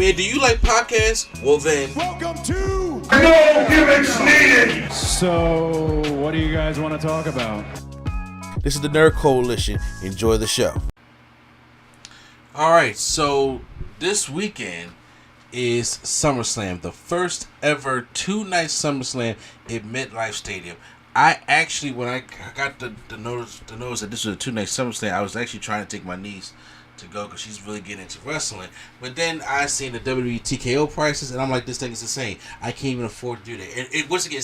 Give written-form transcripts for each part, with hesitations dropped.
Man, do you like podcasts? Well then, welcome to No Gimmicks Needed! So, what do you guys want to talk about? this is the Nerd Coalition. Enjoy the show. Alright, so this weekend is SummerSlam, the first ever two-night SummerSlam at MetLife Stadium. I actually, when I got the notice that this was a two-night SummerSlam, I was actually trying to take my niece to go because she's really getting into wrestling. But then I seen the WWE TKO prices, and I'm like, this thing is insane. I can't even afford to do that. And once again,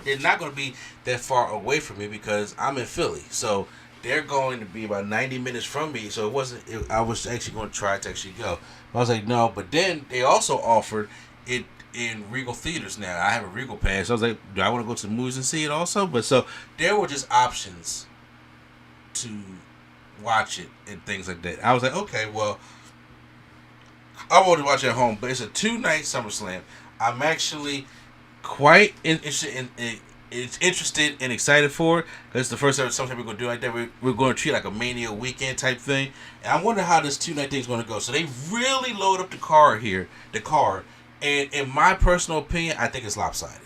they're not going to be that far away from me because I'm in Philly. So they're going to be about 90 minutes from me. So I was actually going to try to actually go. But I was like, no. But then they also offered it in Regal Theaters now. I have a Regal pass. So I was like, do I want to go to the movies and see it also? But so there were just options to watch it and things like that. I was like, okay, well, I want to watch it at home, but it's a two-night SummerSlam. I'm actually quite interested and excited for it because it's the first ever SummerSlam we're going to do like that. We're going to treat it like a Mania weekend type thing, and I wonder how this two-night thing is going to go. So they really load up the card, and in my personal opinion, I think it's lopsided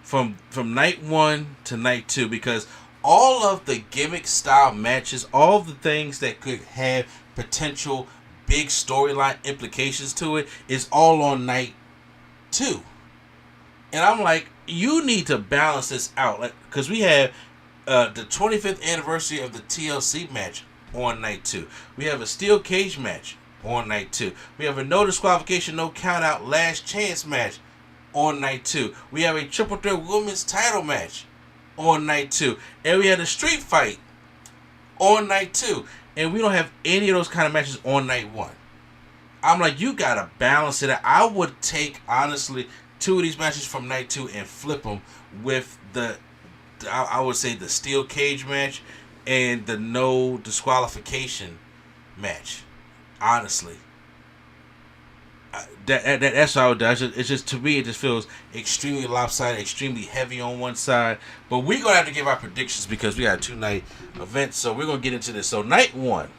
from night one to night two because all of the gimmick style matches, all of the things that could have potential big storyline implications to it is all on night two. And I'm like, you need to balance this out. Like, because we have the 25th anniversary of the TLC match on night two. We have a steel cage match on night two. We have a no disqualification, no count out last chance match on night two. We have a triple threat women's title match on night two. And we had a street fight on night two. And we don't have any of those kind of matches on night one. I'm like, you got to balance it out. I would take, honestly, two of these matches from night two and flip them with I would say the steel cage match and the no disqualification match. Honestly. That's how it does. It's just, to me, it just feels extremely lopsided, extremely heavy on one side. But we're going to have to give our predictions because we got a two-night event. So we're going to get into this. So night one,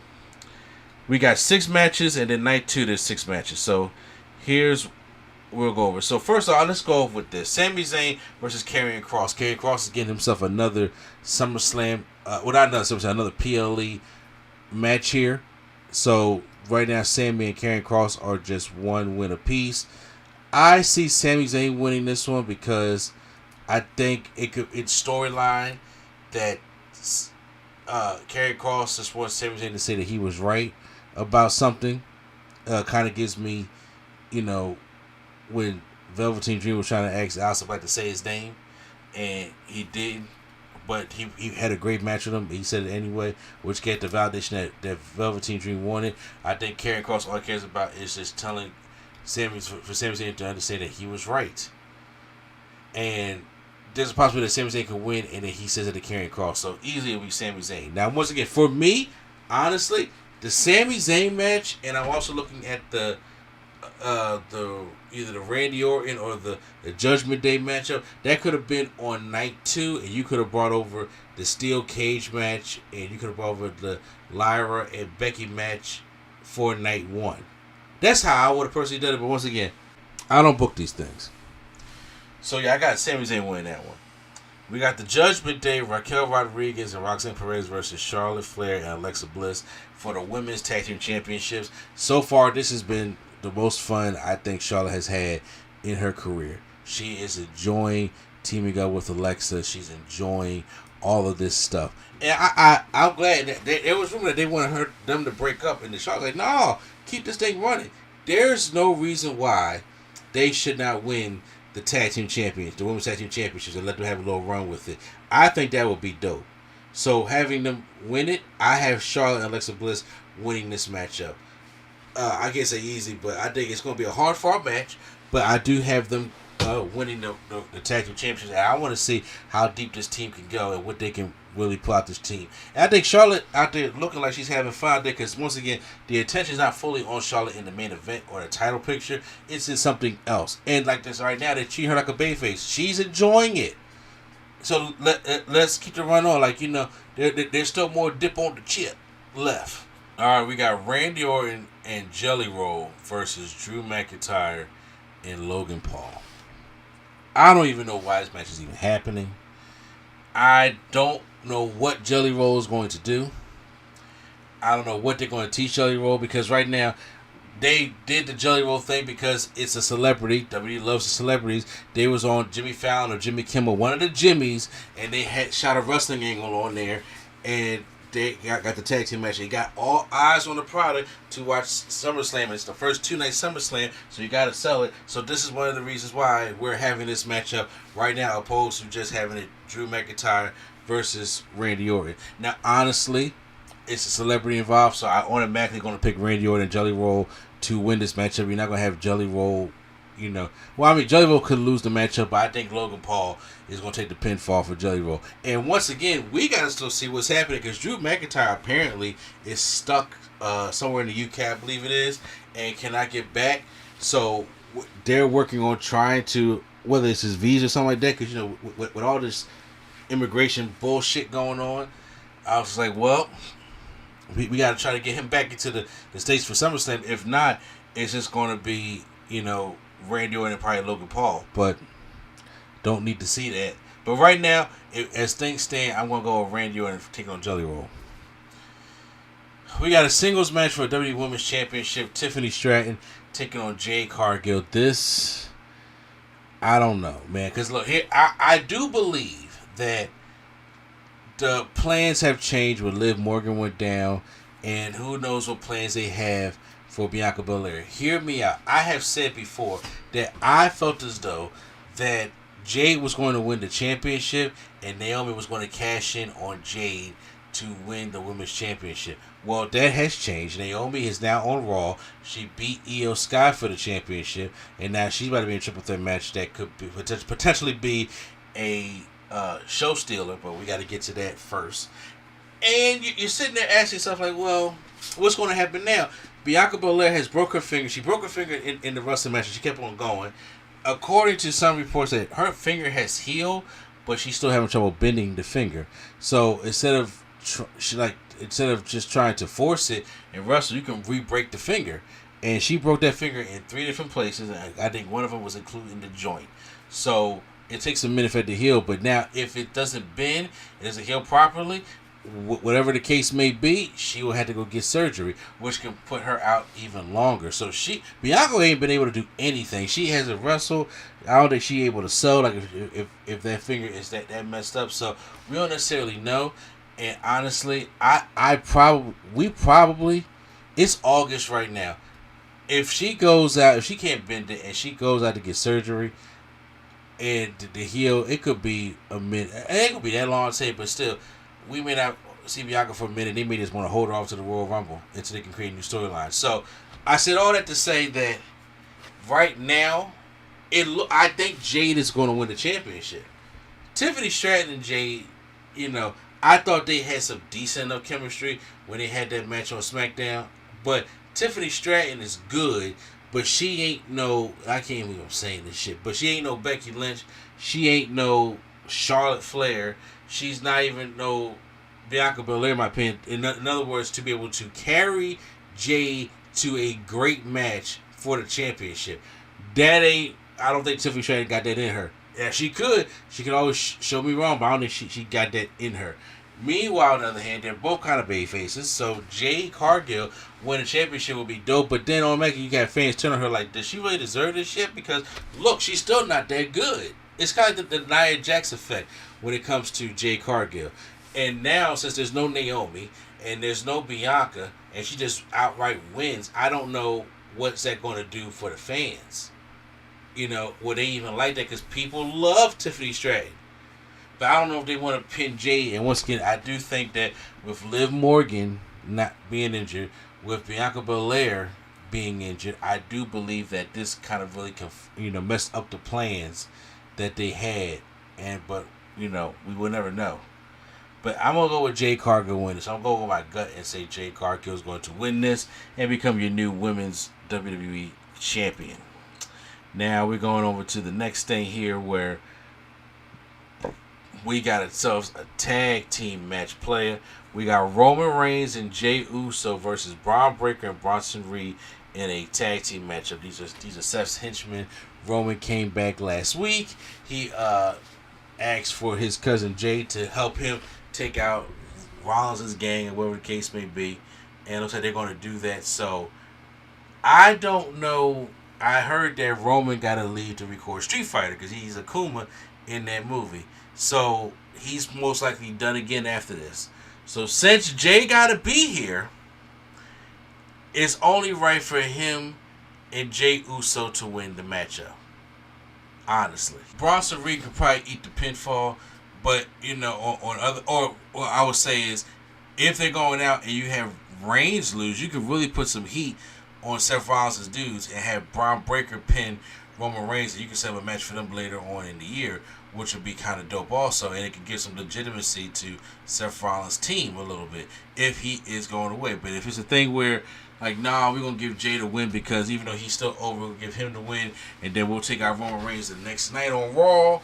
we got 6 matches. And then night two, there's 6 matches. So we'll go over. So first of all, let's go over with this. Sami Zayn versus Karrion Kross. Karrion Kross is getting himself another SummerSlam. Not another SummerSlam, another PLE match here. So right now, Sami and Karrion Kross are just 1 win apiece. I see Sami Zayn winning this one because I think it's storyline that Karrion Kross just wants Sami Zayn to say that he was right about something. Kind of gives me, when Velveteen Dream was trying to ask Aleister Black to say his name, and he didn't. But he had a great match with him. He said it anyway, which gave the validation that Velveteen Dream wanted. I think Karrion Kross, all he cares about is just telling Sami Zayn to understand that he was right. And there's a possibility that Sami Zayn could win, and then he says it to Karrion Kross. So easily it'll be Sami Zayn. Now, once again, for me, honestly, the Sami Zayn match, and I'm also looking at the either the Randy Orton or the Judgment Day matchup, that could have been on night 2, and you could have brought over the steel cage match, and you could have brought over the Lyra and Becky match for night 1. That's how I would have personally done it. But once again, I don't book these things. So yeah, I got Sami Zayn winning that one. We got the Judgment Day, Raquel Rodriguez and Roxanne Perez versus Charlotte Flair and Alexa Bliss for the Women's Tag Team Championships. So far, this has been the most fun I think Charlotte has had in her career. She is enjoying teaming up with Alexa. She's enjoying all of this stuff. And I'm glad that there was rumor that they wanted them to break up, and the Charlotte's like, no, keep this thing running. There's no reason why they should not win the Tag Team Champions, the Women's Tag Team Championships, and let them have a little run with it. I think that would be dope. So having them win it, I have Charlotte and Alexa Bliss winning this matchup. I can't say easy, but I think it's going to be a hard-fought match. But I do have them winning the Tag Team Championships. And I want to see how deep this team can go and what they can really pull out this team. And I think Charlotte out there looking like she's having fun there because, once again, the attention is not fully on Charlotte in the main event or the title picture. It's in something else. And like this right now, they treat her like a babyface. She's enjoying it. So let's keep the run on. Like, there's still more dip on the chip left. All right, we got Randy Orton and Jelly Roll versus Drew McIntyre and Logan Paul. I don't even know why this match is even happening. I don't know what Jelly Roll is going to do. I don't know what they're going to teach Jelly Roll, because right now they did the Jelly Roll thing because it's a celebrity. WWE loves the celebrities. They was on Jimmy Fallon or Jimmy Kimmel, one of the Jimmys, and they had shot a wrestling angle on there, and they got the tag team match. They got all eyes on the product to watch SummerSlam. It's the first two-night SummerSlam, so you got to sell it. So this is one of the reasons why we're having this matchup right now, opposed to just having it Drew McIntyre versus Randy Orton. Now, honestly, it's a celebrity involved, so I automatically going to pick Randy Orton and Jelly Roll to win this matchup. You're not going to have Jelly Roll, Well, I mean, Jelly Roll could lose the matchup, but I think Logan Paul is going to take the pinfall for Jelly Roll. And once again, we got to still see what's happening, because Drew McIntyre apparently is stuck somewhere in the UK, I believe it is, and cannot get back. So they're working on trying to, whether it's his visa or something like that, because, with all this immigration bullshit going on, I was like, well, we got to try to get him back into the States for SummerSlam. If not, it's just going to be, Randy Orton and probably Logan Paul. But don't need to see that. But right now, as things stand, I'm going to go with Randy Orton taking on Jelly Roll. We got a singles match for WWE Women's Championship. Tiffany Stratton taking on Jade Cargill. This, I don't know, man. Because look, here, I do believe that the plans have changed when Liv Morgan went down, and who knows what plans they have for Bianca Belair. Hear me out. I have said before that I felt as though that Jade was going to win the championship and Naomi was going to cash in on Jade to win the women's championship. Well, that has changed. Naomi is now on Raw. She beat Io Sky for the championship, and now she's about to be in a triple threat match that could be, potentially be a show stealer, but we got to get to that first. And you're sitting there asking yourself, like, well, what's going to happen now? Bianca Belair has broke her finger. She broke her finger in the wrestling match, and she kept on going. According to some reports, that her finger has healed, but she's still having trouble bending the finger. So instead of just trying to force it and wrestle, you can re-break the finger. And she broke that finger in 3 different places, and I think one of them was included in the joint. So it takes a minute for it to heal, but now if it doesn't bend, it doesn't heal properly, whatever the case may be, she will have to go get surgery, which can put her out even longer. So Bianca ain't been able to do anything. She hasn't wrestled. I don't think she able to sew, like if that finger is that messed up. So we don't necessarily know. And honestly, we probably it's August right now. If she goes out, if she can't bend it and she goes out to get surgery, and the heel, it could be a minute. It ain't gonna be that long, say, but still, we may not see Bianca for a minute. They may just want to hold her off to the Royal Rumble until they can create a new storyline. So I said all that to say that right now, I think Jade is going to win the championship. Tiffany Stratton and Jade, I thought they had some decent enough chemistry when they had that match on SmackDown. But Tiffany Stratton is good. But she ain't no, I can't believe I'm saying this shit, but she ain't no Becky Lynch. She ain't no Charlotte Flair. She's not even no Bianca Belair, in my opinion. In other words, to be able to carry Jade to a great match for the championship. I don't think Tiffany Stratton got that in her. Yeah, she could. She could always show me wrong, but I don't think she got that in her. Meanwhile, on the other hand, they're both kind of baby faces, so Jade Cargill win the championship would be dope, but then automatically you got fans telling her, like, does she really deserve this shit? Because, look, she's still not that good. It's kind of like the Nia Jax effect when it comes to Jade Cargill. And now, since there's no Naomi, and there's no Bianca, and she just outright wins, I don't know what's that going to do for the fans. Will they even like that? Because people love Tiffany Stratton. But I don't know if they want to pin Jade. And once again, I do think that with Liv Morgan not being injured, with Bianca Belair being injured, I do believe that this kind of really messed up the plans that they had. But we will never know. But I'm going to go with Jade Cargill winning. So I'm going to go with my gut and say Jade Cargill is going to win this and become your new women's WWE champion. Now we're going over to the next thing here where we got ourselves a tag team match player. We got Roman Reigns and Jey Uso versus Braun Breaker and Bronson Reed in a tag team matchup. These are Seth's henchmen. Roman came back last week. He asked for his cousin Jay to help him take out Rollins' gang, or whatever the case may be. And it looks like they're going to do that. So, I don't know. I heard that Roman got to leave to record Street Fighter because he's Akuma in that movie. So, he's most likely done again after this. So, since Jay got to be here, it's only right for him and Jey Uso to win the matchup. Honestly. Bronson Reed could probably eat the pinfall, but, or I would say is, if they're going out and you have Reigns lose, you could really put some heat on Seth Rollins' dudes and have Braun Breaker pin Roman Reigns, and you can set up a match for them later on in the year, which would be kind of dope also, and it could give some legitimacy to Seth Rollins' team a little bit if he is going away. But if it's a thing where, like, nah, we're going to give Jay the win because even though he's still over, we'll give him the win, and then we'll take out Roman Reigns the next night on Raw.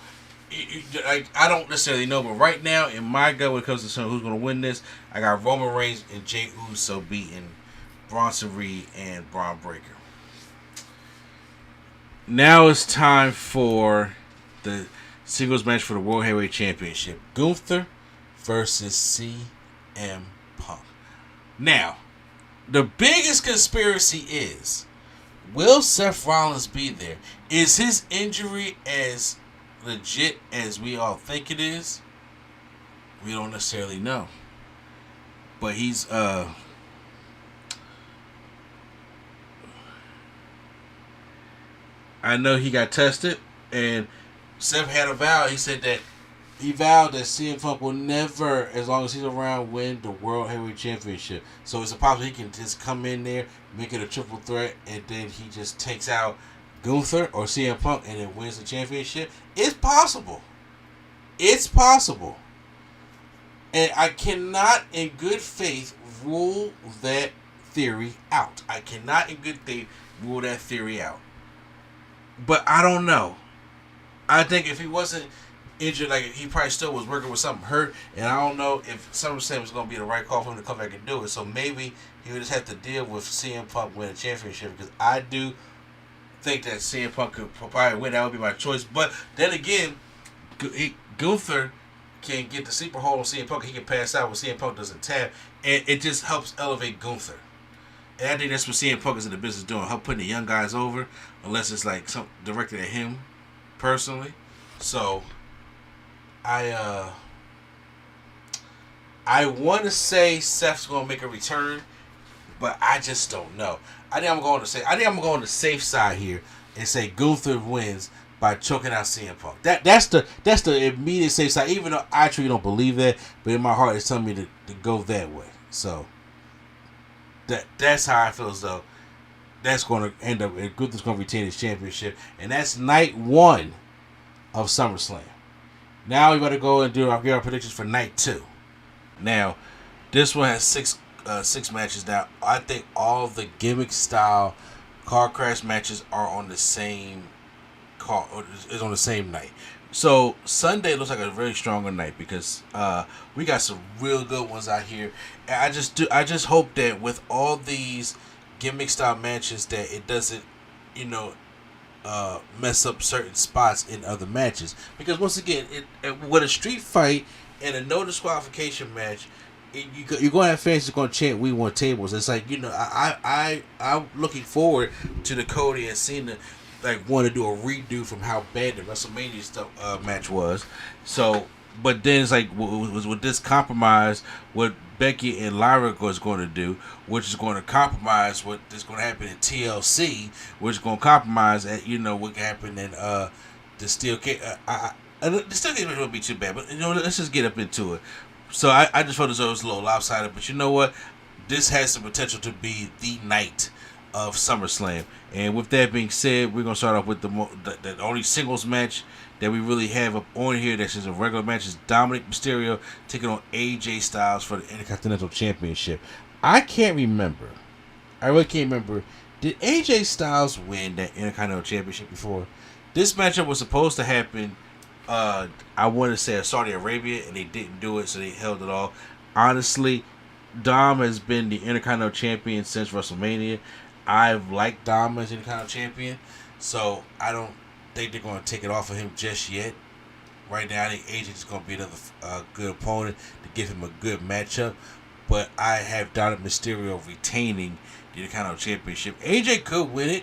I don't necessarily know, but right now, in my gut, when it comes to who's going to win this, I got Roman Reigns and Jey Uso beating Bronson Reed and Braun Breaker. Now it's time for the singles match for the World Heavyweight Championship. Gunther versus CM Punk. Now, the biggest conspiracy is, will Seth Rollins be there? Is his injury as legit as we all think it is? We don't necessarily know. But he's I know he got tested, and Seth had a vow. He said that he vowed that CM Punk will never, as long as he's around, win the World Heavyweight Championship. So it's a possibility he can just come in there, make it a triple threat, and then he just takes out Gunther or CM Punk and then wins the championship. It's possible. It's possible. And I cannot, in good faith, rule that theory out. I cannot, in good faith, rule that theory out. But I don't know. I think if he wasn't injured, like he probably still was working with something hurt, and I don't know if SummerSlam was going to be the right call for him to come back and do it. So maybe he would just have to deal with CM Punk winning a championship, because I do think that CM Punk could probably win. That would be my choice. But then again, Gunther can get the sleeper hold on CM Punk. He can pass out when CM Punk doesn't tap, and it just helps elevate Gunther. And I think that's what CM Punk is in the business doing, help putting the young guys over, unless it's like something directed at him personally. So I want to say Seth's going to make a return, but I just don't know. I think I'm going to go on the safe side here and say Gunther wins by choking out CM Punk. That's the immediate safe side, even though I truly don't believe that, but in my heart it's telling me to go that way. So that's how I feel, as though that's going to end up, Gunther's going to retain his championship, and that's night 1 of SummerSlam. Now we got to go and give our predictions for night 2. Now, this one has six matches. Now, I think all the gimmick style car crash matches are on the same car, or is on the same night. So Sunday looks like a very stronger night because we got some real good ones out here. And I just hope that with all these gimmick style matches that it doesn't, mess up certain spots in other matches. Because once again, with a street fight and a no disqualification match, you're going to have fans that's going to chant "We want tables." It's like, I'm looking forward to the Cody and Cena want to do a redo from how bad the WrestleMania stuff match was. So, but then it's like, with this compromise, what Becky and Lyra is going to do, which is going to compromise what is going to happen in TLC, which is going to compromise at what can happen in the Steel Cage. The Steel Cage won't be too bad, but let's just get up into it. So I just felt as though it was a little lopsided, but you know what? This has the potential to be the night of SummerSlam. And with that being said, we're going to start off with the only singles match that we really have up on here that's just a regular match. Is Dominic Mysterio taking on AJ Styles for the Intercontinental Championship. I really can't remember. Did AJ Styles win that Intercontinental Championship before? This matchup was supposed to happen I want to say Saudi Arabia, and they didn't do it, so they held it off. Honestly, Dom has been the Intercontinental Champion since WrestleMania. I've liked Dom as Intercontinental Champion, so I don't think they're going to take it off of him just yet. Right now, I think AJ is going to be another good opponent to give him a good matchup. But I have Dominic Mysterio retaining the Intercontinental Championship. AJ could win it,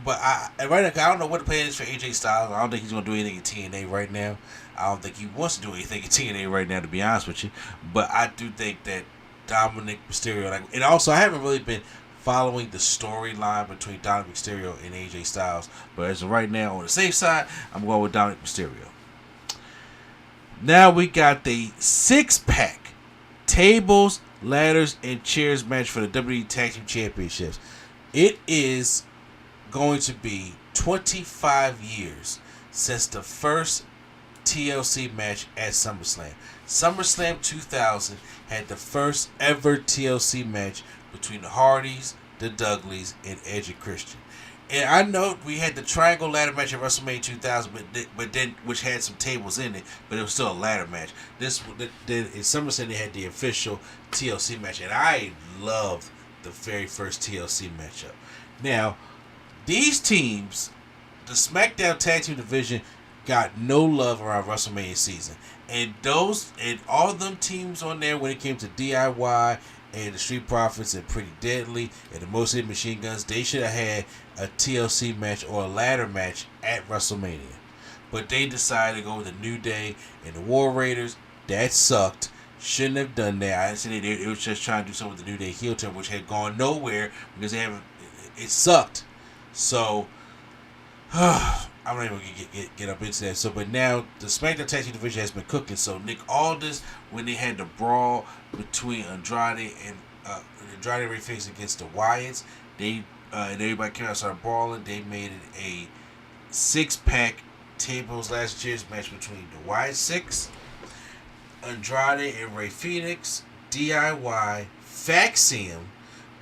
but right now, I don't know what the plan is for AJ Styles. I don't think he's going to do anything in TNA right now. I don't think he wants to do anything in TNA right now, to be honest with you. But I do think that Dominic Mysterio, and also I haven't really been following the storyline between Dominic Mysterio and AJ Styles. But as of right now, on the safe side, I'm going with Dominic Mysterio. Now we got the 6-pack tables, ladders, and chairs match for the WWE Tag Team Championships. It is going to be 25 years since the first TLC match at SummerSlam. SummerSlam 2000 had the first ever TLC match between the Hardys, the Dudleys, and Edge and Christian. And I know we had the triangle ladder match at WrestleMania 2000, but then which had some tables in it, but it was still a ladder match. Then in SummerSlam they had the official TLC match, and I loved the very first TLC matchup. Now, these teams, the SmackDown Tag Team Division, got no love around WrestleMania season, and all of them teams on there when it came to DIY and the Street Profits and Pretty Deadly and the Most Hated Machine Guns, they should have had a TLC match or a ladder match at WrestleMania. But they decided to go with the New Day and the War Raiders. That sucked. Shouldn't have done that. I said they were just trying to do something with the New Day heel turn, which had gone nowhere because it sucked. So I'm not even gonna get up into that. So, but now the SmackDown Tag Team Division has been cooking. So Nick Aldis, when they had the brawl between Andrade and Ray Phoenix against the Wyatts, and everybody came out and started brawling. They made it a 6-pack tables last chairs match between the Wyatt Six, Andrade and Ray Phoenix, DIY, Faxium,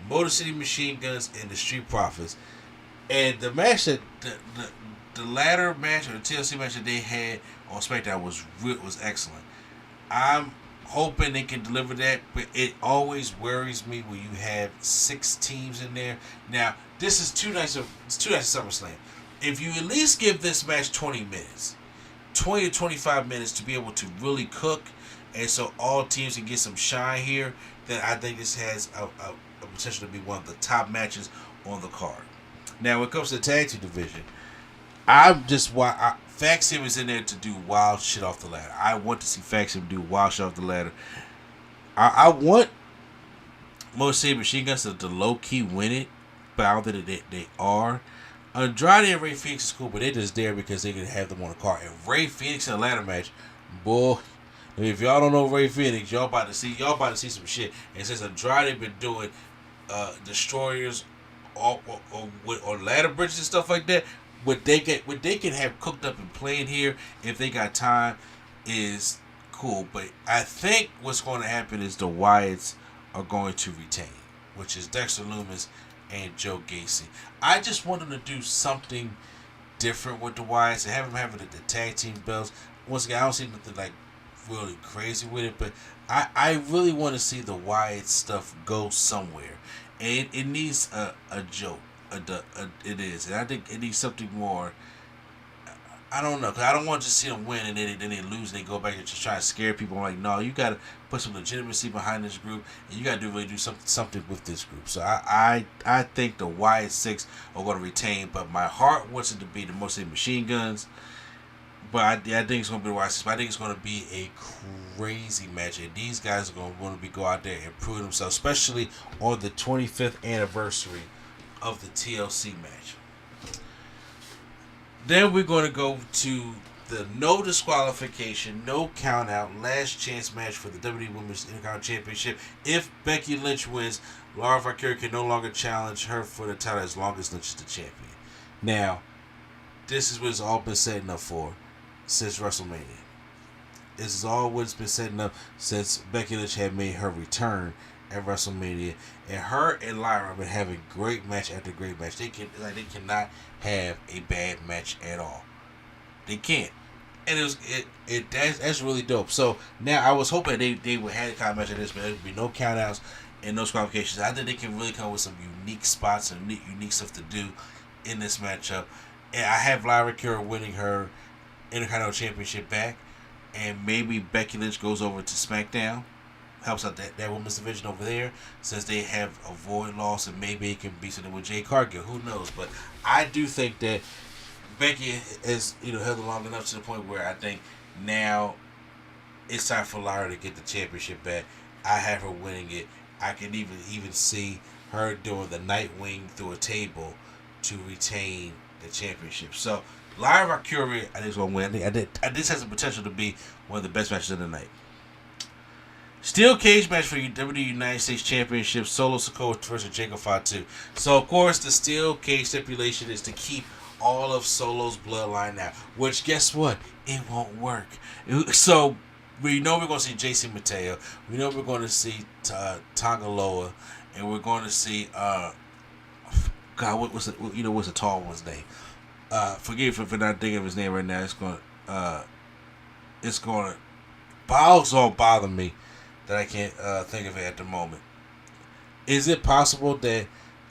Motor City Machine Guns, and the Street Profits. And the match that the ladder match or the TLC match that they had on SmackDown was excellent. I'm hoping they can deliver that, but it always worries me when you have 6 teams in there. Now, this is two nights of SummerSlam. If you at least give this match 20 minutes, 20 to 25 minutes to be able to really cook, and so all teams can get some shine here, then I think this has a potential to be one of the top matches on the card. Now, when it comes to the tag team division, Faxium is in there to do wild shit off the ladder. I want to see Faxium do wild shit off the ladder. I want Most Hated Machine Guns to low-key win it, but I don't think they are. Andrade and Ray Phoenix is cool, but they're just there because they can have them on the card. And Ray Phoenix in a ladder match, boy, if y'all don't know Ray Phoenix, y'all about to see some shit. And since Andrade been doing destroyers or ladder bridges and stuff like that, what they can have cooked up and playing here if they got time is cool. But I think what's going to happen is the Wyatts are going to retain, which is Dexter Lumis and Joe Gacy. I just want them to do something different with the Wyatts and have them having the tag team belts. Once again, I don't see nothing like really crazy with it, but I really want to see the Wyatt stuff go somewhere, and it needs a joke. It is, and I think it needs something more. I don't know, because I don't want to just see them win and then they lose and they go back and just try to scare people. I'm like, no, you got to put some legitimacy behind this group, and you got to really do something with this group. So I think the Wyatt Six are going to retain, but my heart wants it to be the Most Hated Machine Guns. But I think it's going to be the Wyatt Six. But I think it's going to be a crazy match, and these guys are going to want to go out there and prove themselves, especially on the 25th anniversary of the TLC match. Then we're going to go to the no disqualification, no count out, last chance match for the WWE Women's Intercontinental Championship. If Becky Lynch wins, Laura Valkyria can no longer challenge her for the title as long as Lynch is the champion. Now, this is what it's all been setting up for since WrestleMania. This is all what it's been setting up since Becky Lynch had made her return at WrestleMania, and her and Lyra have been having great match after great match. They cannot have a bad match at all. They can't. And that's really dope. So now I was hoping they would have the kind of match of this, but there would be no countouts and no disqualifications. I think they can really come with some unique spots and unique stuff to do in this matchup. And I have Lyra Kara winning her Intercontinental Championship back, and maybe Becky Lynch goes over to SmackDown, helps out that women's division over there, since they have a void loss, and maybe it can be something with Jade Cargill. Who knows? But I do think that Becky has held it long enough to the point where I think now it's time for Lyra to get the championship back. I have her winning it. I can even see her doing the Nightwing through a table to retain the championship. So Lyra Valkyria, I think is going to win. This has the potential to be one of the best matches of the night. Steel cage match for WWE United States Championship, Solo Sikoa versus Jacob Fatu. So of course the steel cage stipulation is to keep all of Solo's bloodline now, which guess what? It won't work. So we know we're going to see JC Mateo. We know we're going to see Tangaloa, and we're going to see God, what's the tall one's name? Forgive me for not thinking of his name right now. It's going to bother me that I can't think of it at the moment. Is it possible that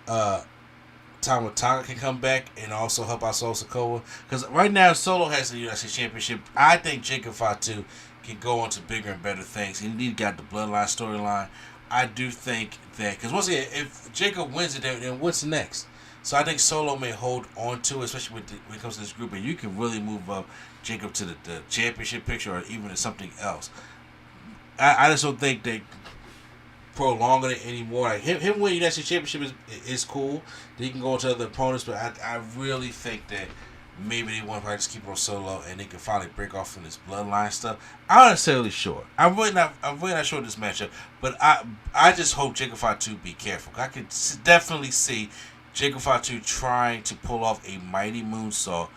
Tama Tonga can come back and also help out Solo Sikoa? Because right now Solo has the United States Championship. I think Jacob Fatu can go on to bigger and better things. He got the Bloodline storyline. I do think that, because once again, if Jacob wins it, then what's next? So I think Solo may hold on to it, especially when it comes to this group, and you can really move up Jacob to the championship picture or even to something else. I just don't think they prolonging it anymore. Like him winning the United States Championship is cool. He can go into other opponents, but I really think that maybe they want to probably just keep it on Solo and they can finally break off from this bloodline stuff. I'm not necessarily sure. I'm really not sure of this matchup, but I just hope Jacob Fatu be careful. I can definitely see Jacob Fatu trying to pull off a mighty moonsault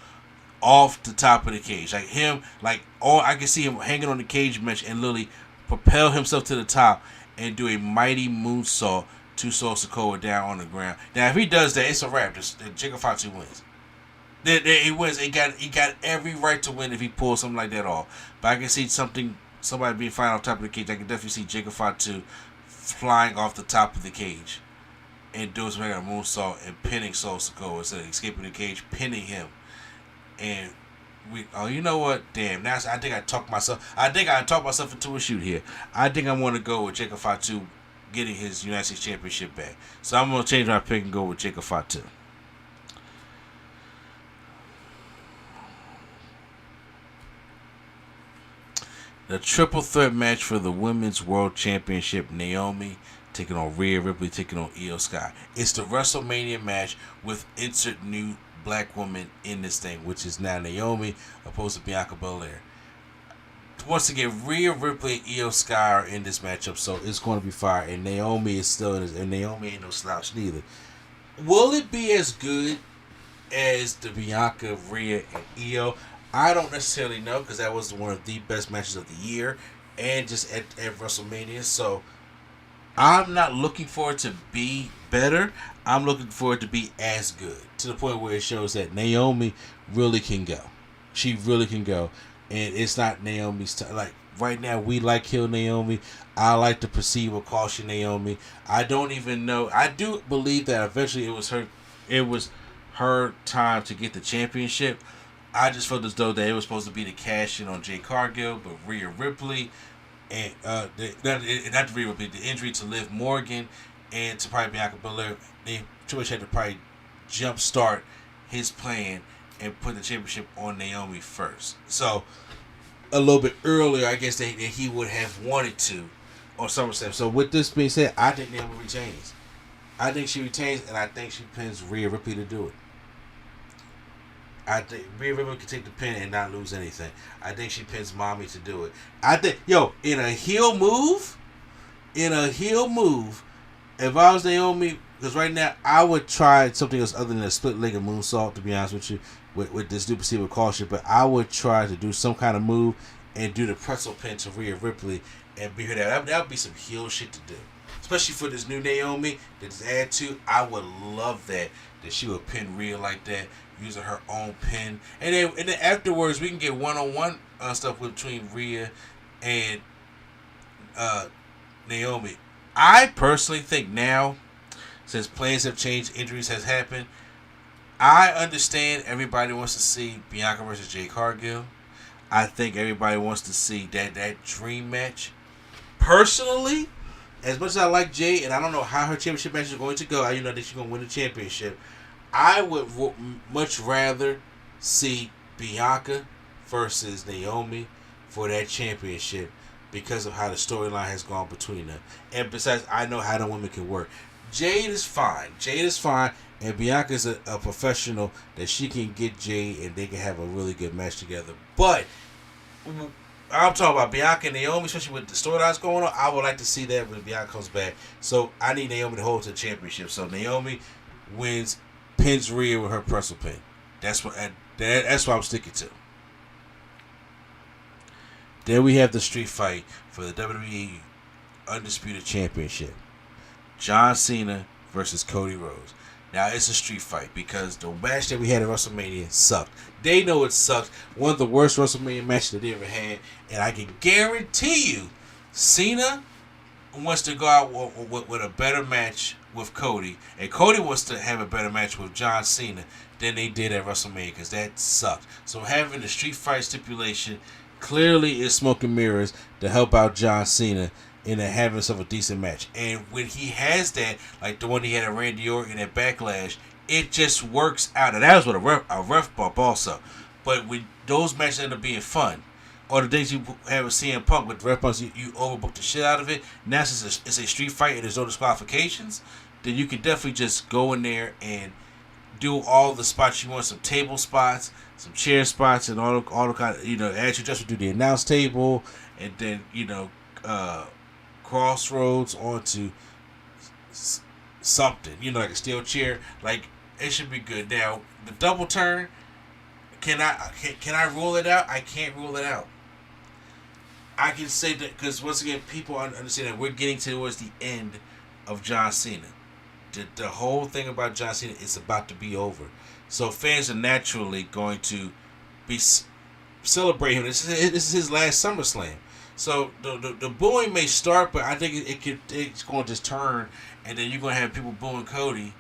off the top of the cage. I can see him hanging on the cage mesh and literally propel himself to the top and do a mighty moonsault to Solo Sikoa down on the ground. Now, if he does that, it's a wrap. Jacob Fatu wins. He wins. He got every right to win if he pulls something like that off. But I can see somebody being flying off the top of the cage. I can definitely see Jacob Fatu flying off the top of the cage and doing some kind of moonsault and pinning Solo Sikoa instead of escaping the cage, pinning him. And you know what? Damn. Now I think I talked myself into a shoot here. I think I want to go with Jacob Fatu getting his United States Championship back. So I'm going to change my pick and go with Jacob Fatu. The triple threat match for the Women's World Championship, Naomi taking on Rhea Ripley, taking on Io Sky. It's the WrestleMania match with insert new black woman in this thing, which is now Naomi opposed to Bianca Belair. Once again, Rhea Ripley and Io Sky are in this matchup, so it's going to be fire. And Naomi is still in this, and Naomi ain't no slouch neither. Will it be as good as the Bianca, Rhea, and Io? I don't necessarily know, because that was one of the best matches of the year and just at WrestleMania. So I'm not looking for it to be better. I'm looking for it to be as good, to the point where it shows that Naomi really can go. She really can go. And it's not Naomi's time. Like, right now, we like Kill Naomi. I like to perceive or caution Naomi. I don't even know. I do believe that eventually it was her time to get the championship. I just felt as though that it was supposed to be the cash in on Jade Cargill, but Rhea Ripley, and not Rhea Ripley, the injury to Liv Morgan and to probably Bianca Belair, they pretty much had to probably jumpstart his plan and put the championship on Naomi first. So a little bit earlier, I guess that he would have wanted to on SummerSlam. So with this being said, I think Naomi retains. I think she retains, and I think she pins Rhea Ripley to do it. I think Rhea Ripley can take the pin and not lose anything. I think she pins Mommy to do it. I think, in a heel move, if I was Naomi, because right now I would try something else other than a split-legged moonsault, to be honest with you, with this new perceived caution, but I would try to do some kind of move and do the pretzel pin to Rhea Ripley and be her there. That would be some heel shit to do. Especially for this new Naomi, this attitude, I would love that she would pin Rhea like that using her own pin, and then afterwards we can get one-on-one stuff between Rhea and Naomi. I personally think now, since plans have changed, injuries has happened, I understand everybody wants to see Bianca versus Jade Cargill. I think everybody wants to see that dream match. Personally, as much as I like Jade, and I don't know how her championship match is going to go, I think she's going to win the championship. I would much rather see Bianca versus Naomi for that championship because of how the storyline has gone between them. And besides, I know how the women can work. Jade is fine. And Bianca's a professional that she can get Jade and they can have a really good match together. But I'm talking about Bianca and Naomi, especially with the storylines going on. I would like to see that when Bianca comes back. So I need Naomi to hold to the championship. So Naomi wins, pins Rhea with her pretzel pin. That's what I'm sticking to. Then we have the street fight for the WWE Undisputed Championship. John Cena versus Cody Rhodes. Now, it's a street fight because the match that we had at WrestleMania sucked. They know it sucked. One of the worst WrestleMania matches that they ever had. And I can guarantee you, Cena wants to go out with a better match with Cody. And Cody wants to have a better match with John Cena than they did at WrestleMania because that sucked. So having the street fight stipulation clearly is smoke and mirrors to help out John Cena in having himself a decent match. And when he has that, like the one he had at Randy Orton at Backlash, it just works out. And that was with a ref bump also. But when those matches end up being fun, or the days you have with CM Punk with ref bumps, you overbook the shit out of it. Now since it's a street fight and there's no disqualifications, then you can definitely just go in there and do all the spots you want. Some table spots, some chair spots, and all the kind of, as you just do the announce table, and then, crossroads onto something, like a steel chair. Like, it should be good. Now, the double turn, can I rule it out? I can't rule it out. I can say that because, once again, people understand that we're getting towards the end of John Cena. The whole thing about John Cena is about to be over. So fans are naturally going to be celebrating him. This is his last SummerSlam. So the booing may start, but I think it's going to just turn, and then you're going to have people booing Cody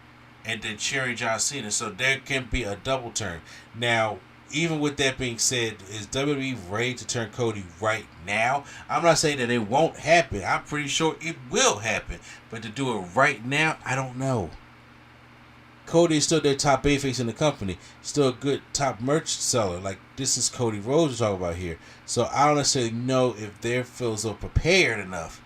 and then cheering John Cena. So there can be a double turn. Now, even with that being said, is WWE ready to turn Cody right now? I'm not saying that it won't happen. I'm pretty sure it will happen. But to do it right now, I don't know. Cody is still their top babyface in the company. Still a good top merch seller. Like, this is Cody Rhodes we're talking about here. So I don't necessarily know if they feel so prepared enough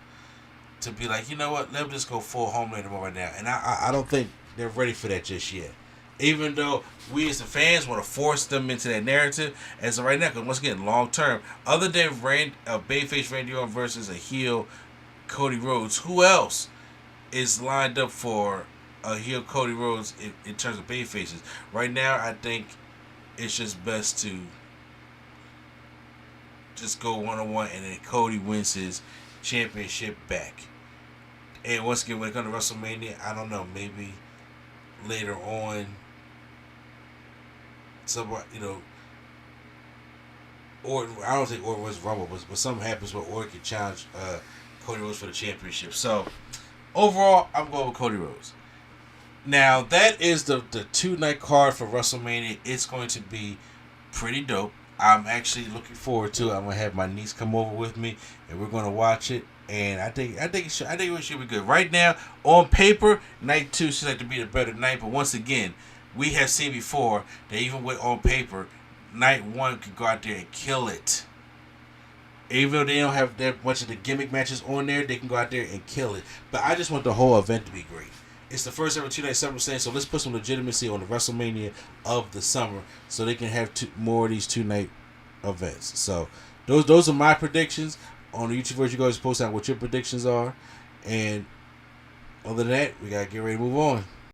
to be like, you know what, let me just go full Homelander right now. And I don't think they're ready for that just yet. Even though we as the fans want to force them into that narrative as of right now, because once again, long term, other than a babyface Randy Orton versus a heel Cody Rhodes, who else is lined up for a heel Cody Rhodes in terms of babyfaces? Right now, I think it's just best to just go one-on-one, and then Cody wins his championship back. And once again, when it comes to WrestleMania, I don't know, maybe later on, somebody, Orton, I don't think Orton was Rumble, but something happens where Orton can challenge Cody Rhodes for the championship. So, overall, I'm going with Cody Rhodes. Now, that is the 2-night card for WrestleMania. It's going to be pretty dope. I'm actually looking forward to it. I'm going to have my niece come over with me, and we're going to watch it. And I think it should be good. Right now, on paper, night 2 seems like to be the better night. But once again, we have seen before that even with on paper, night 1 can go out there and kill it. Even though they don't have that much of the gimmick matches on there, they can go out there and kill it. But I just want the whole event to be great. It's the first ever 2-night SummerSlam, so let's put some legitimacy on the WrestleMania of the summer so they can have more of these 2-night events. So those are my predictions. On the YouTube version, you guys post out what your predictions are. And other than that, we got to get ready to move on.